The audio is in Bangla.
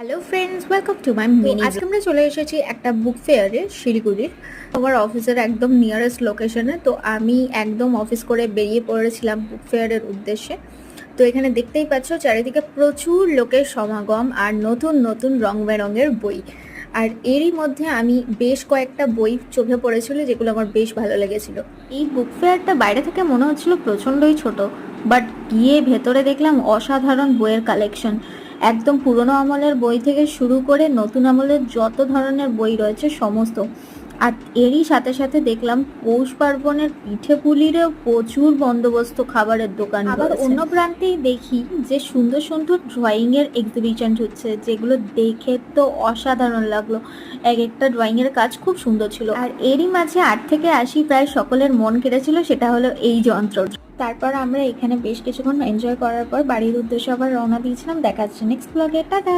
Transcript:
Hello friends, welcome to my mini. আজকে আমরা চলে এসেছি একটা বুক ফেয়ারে শিলিগুড়ির, আমার অফিসের একদম নিয়ারেস্ট লোকেশনে। তো আমি একদম অফিস করে বেরিয়ে পড়েছিলাম বুক ফেয়ারের উদ্দেশ্যে। তো এখানে দেখতেই পাচ্ছ চারিদিকে প্রচুর লোকের সমাগম আর নতুন নতুন রং বেরঙের বই। আর এরই মধ্যে আমি বেশ কয়েকটা বই চোখে পড়েছিল যেগুলো আমার বেশ ভালো লেগেছিল। এই বুক ফেয়ারটা বাইরে থেকে মনে হচ্ছিল প্রচণ্ডই ছোট, বাট গিয়ে ভেতরে দেখলাম অসাধারণ বইয়ের কালেকশন। একদম পুরনো আমলের বই থেকে শুরু করে নতুন আমলের যত ধরনের বই রয়েছে সমস্ত। আর এরই সাথে সাথে দেখলাম পৌষ পার্বণের পিঠে পুলিরও প্রচুর বন্দোবস্ত, খাবারের দোকান। আবার অন্য প্রান্তেই দেখি যে সুন্দর সুন্দর ড্রয়িংয়ের এক্সিবিশন হচ্ছে, যেগুলো দেখে তো অসাধারণ লাগলো। এক একটা ড্রয়িংয়ের কাজ খুব সুন্দর ছিল। আর এরই মাঝে 8 থেকে 80 প্রায় সকলের মন কেড়েছিল, সেটা হলো এই যন্ত্র। তারপর আমরা এখানে বেশ কিছুক্ষণ এনজয় করার পর বাড়ির উদ্দেশ্যে আবার রওনা দিয়েছিলাম। দেখা যাচ্ছে নেক্সট ব্লগে। টাটা।